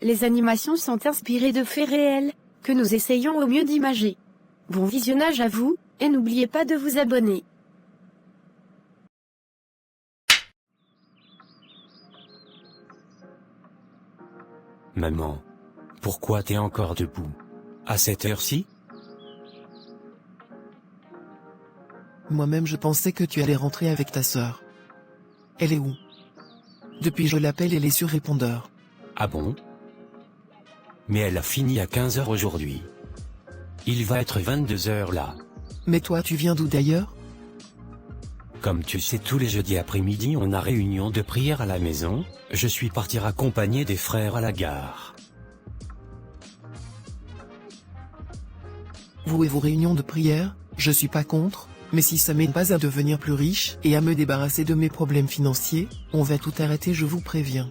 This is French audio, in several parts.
Les animations sont inspirées de faits réels, que nous essayons au mieux d'imager. Bon visionnage à vous, et n'oubliez pas de vous abonner. Maman. Pourquoi t'es encore debout? À cette heure-ci? Moi-même je pensais que tu allais rentrer avec ta sœur. Elle est où? Depuis je l'appelle elle est sur répondeur. Ah bon? Mais elle a fini à 15 h aujourd'hui. Il va être 22 h là. Mais toi tu viens d'où d'ailleurs? Comme tu sais, tous les jeudis après-midi on a réunion de prière à la maison, je suis parti accompagner des frères à la gare. Vous et vos réunions de prière, je suis pas contre, mais si ça m'aide pas à devenir plus riche et à me débarrasser de mes problèmes financiers, on va tout arrêter, je vous préviens.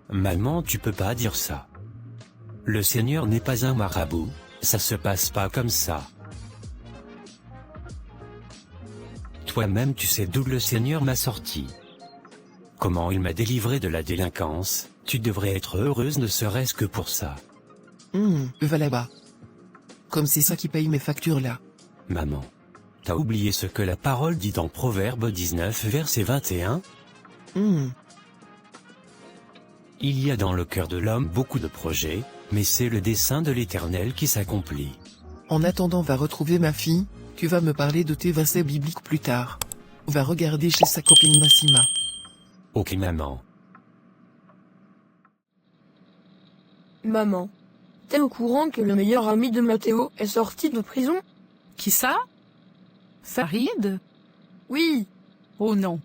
Maman, tu peux pas dire ça. Le Seigneur n'est pas un marabout, ça se passe pas comme ça. Toi-même tu sais d'où le Seigneur m'a sorti. Comment il m'a délivré de la délinquance, tu devrais être heureuse ne serait-ce que pour ça. Va là-bas. Comme c'est ça qui paye mes factures là. Maman. T'as oublié ce que la parole dit dans Proverbe 19 verset 21? Il y a dans le cœur de l'homme beaucoup de projets, mais c'est le dessein de l'Éternel qui s'accomplit. En attendant va retrouver ma fille, tu vas me parler de tes versets bibliques plus tard. Va regarder chez sa copine Massima. Ok maman. Maman, t'es au courant que le meilleur ami de Mathéo est sorti de prison? Qui ça? Farid? Oui, Oh non.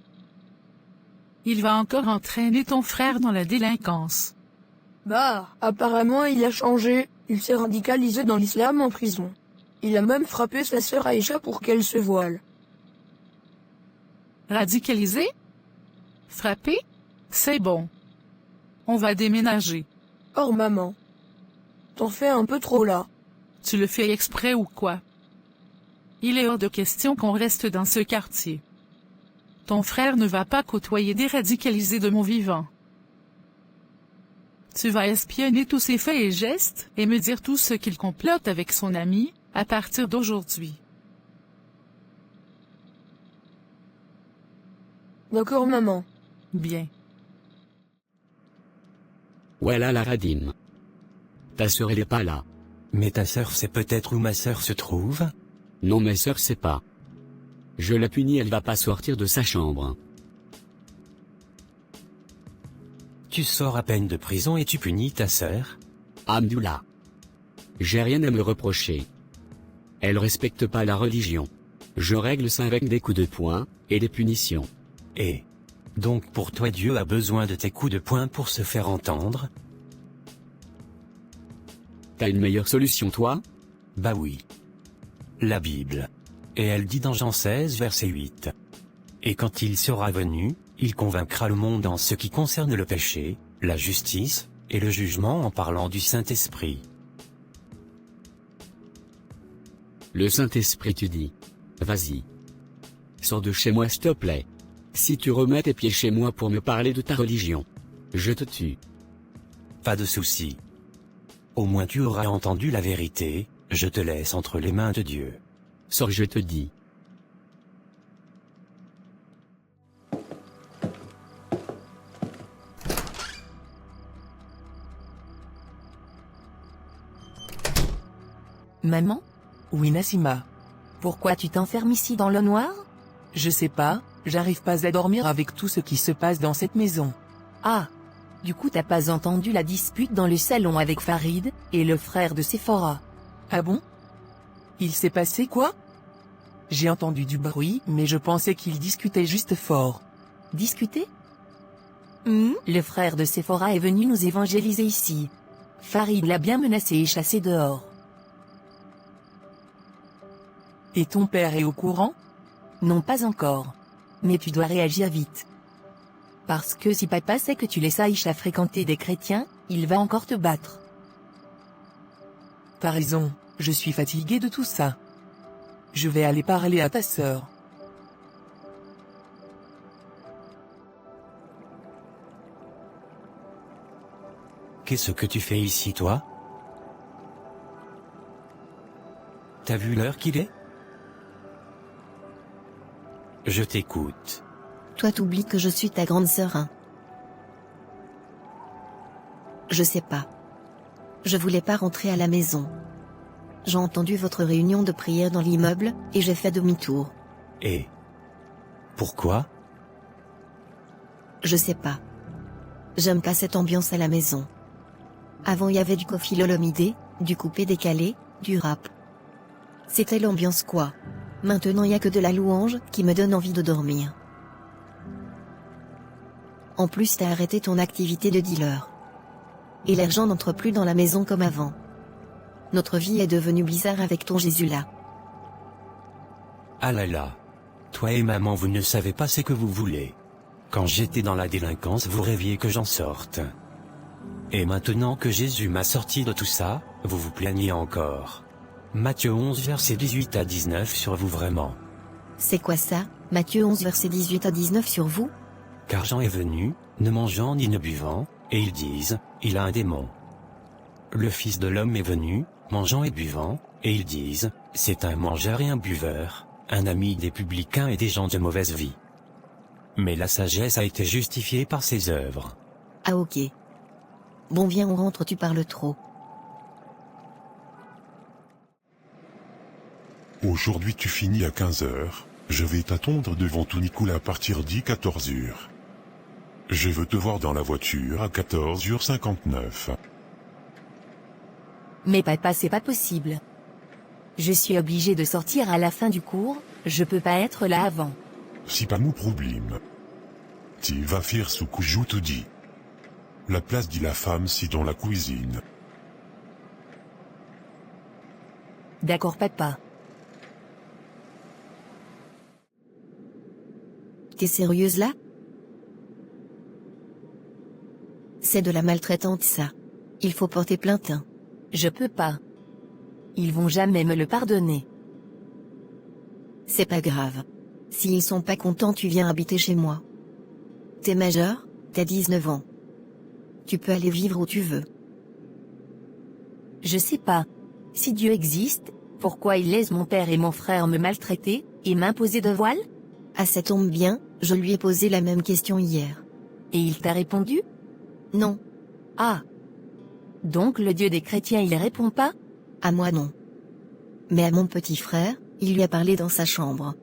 Il va encore entraîner ton frère dans la délinquance. bah, apparemment il a changé, il s'est radicalisé dans l'islam en prison. Il a même frappé sa sœur Aïcha pour qu'elle se voile. Radicalisé? Frappé? C'est bon. On va déménager. Oh maman, t'en fais un peu trop là. Tu le fais exprès ou quoi? Il est hors de question qu'on reste dans ce quartier. Ton frère ne va pas côtoyer des radicalisés de mon vivant. Tu vas espionner tous ses faits et gestes, et me dire tout ce qu'il complote avec son ami, à partir d'aujourd'hui. D'accord maman. Bien. Voilà la radine. Ta sœur elle est pas là. Mais ta sœur sait peut-être où ma sœur se trouve? Non ma sœur sait pas. Je la punis, elle va pas sortir de sa chambre. Tu sors à peine de prison et tu punis ta sœur? Hamdoullah. J'ai rien à me reprocher. Elle respecte pas la religion. Je règle ça avec des coups de poing, et des punitions. Et donc pour toi Dieu a besoin de tes coups de poing pour se faire entendre? T'as une meilleure solution toi? Bah oui. La Bible. Et elle dit dans Jean 16 verset 8. Et quand il sera venu, il convaincra le monde en ce qui concerne le péché, la justice, et le jugement en parlant du Saint-Esprit. Le Saint-Esprit tu dis. Vas-y. Sors de chez moi s'il te plaît. Si tu remets tes pieds chez moi pour me parler de ta religion, je te tue. Pas de souci. Au moins tu auras entendu la vérité, je te laisse entre les mains de Dieu. Sors je te dis. Maman? Oui Nassima. Pourquoi tu t'enfermes ici dans le noir? Je sais pas, j'arrive pas à dormir avec tout ce qui se passe dans cette maison. Ah. Du coup t'as pas entendu la dispute dans le salon avec Farid, et le frère de Sephora? Ah bon? Il s'est passé quoi? J'ai entendu du bruit, mais je pensais qu'ils discutaient juste fort. Discuter? Le frère de Sephora est venu nous évangéliser ici. Farid l'a bien menacé et chassé dehors. Et ton père est au courant? Non pas encore. Mais tu dois réagir vite. Parce que si papa sait que tu laisses Aïcha fréquenter des chrétiens, il va encore te battre. T'as raison, je suis fatigué de tout ça. Je vais aller parler à ta sœur. Qu'est-ce que tu fais ici, toi? T'as vu l'heure qu'il est? Je t'écoute. Toi t'oublies que je suis ta grande sœur, hein? Je sais pas. Je voulais pas rentrer à la maison. J'ai entendu votre réunion de prière dans l'immeuble, et j'ai fait demi-tour. Et pourquoi? Je sais pas. J'aime pas cette ambiance à la maison. Avant il y avait du Koffi Olomidé, du coupé-décalé, du rap. C'était l'ambiance quoi. Maintenant il y a que de la louange qui me donne envie de dormir. En plus t'as arrêté ton activité de dealer. Et l'argent n'entre plus dans la maison comme avant. Notre vie est devenue bizarre avec ton Jésus là. Ah là là. Toi et maman vous ne savez pas ce que vous voulez. Quand j'étais dans la délinquance vous rêviez que j'en sorte. Et maintenant que Jésus m'a sorti de tout ça, vous vous plaignez encore. Matthieu 11 versets 18 à 19 sur vous vraiment. C'est quoi ça, Matthieu 11 versets 18 à 19 sur vous? Car Jean est venu, ne mangeant ni ne buvant, et ils disent, il a un démon. Le Fils de l'homme est venu, mangeant et buvant, et ils disent, c'est un mangeur et un buveur, un ami des publicains et des gens de mauvaise vie. Mais la sagesse a été justifiée par ses œuvres. Ah ok. Bon viens on rentre, tu parles trop. Aujourd'hui tu finis à 15h, je vais t'attendre devant ton Nicolas à partir d'14h. Je veux te voir dans la voiture à 14h59. Mais papa, c'est pas possible. Je suis obligé de sortir à la fin du cours, je peux pas être là avant. C'est pas mon problème. Tu vas faire ce que je te dis. La place de la femme c'est dans la cuisine. D'accord papa. T'es sérieuse là? C'est de la maltraitante ça. Il faut porter plainte. Hein. Je peux pas. Ils vont jamais me le pardonner. C'est pas grave. S'ils sont pas contents tu viens habiter chez moi. T'es majeur, t'as 19 ans. Tu peux aller vivre où tu veux. Je sais pas. Si Dieu existe, pourquoi il laisse mon père et mon frère me maltraiter, et m'imposer de voile? Ah ça tombe bien, je lui ai posé la même question hier. Et il t'a répondu? Non. Ah. Donc le Dieu des chrétiens il répond pas? À moi non. Mais à mon petit frère, il lui a parlé dans sa chambre.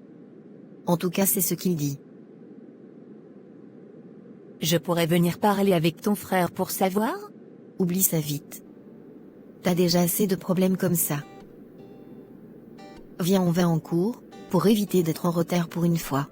En tout cas c'est ce qu'il dit. Je pourrais venir parler avec ton frère pour savoir? Oublie ça vite. T'as déjà assez de problèmes comme ça. Viens on va en cours, pour éviter d'être en retard pour une fois.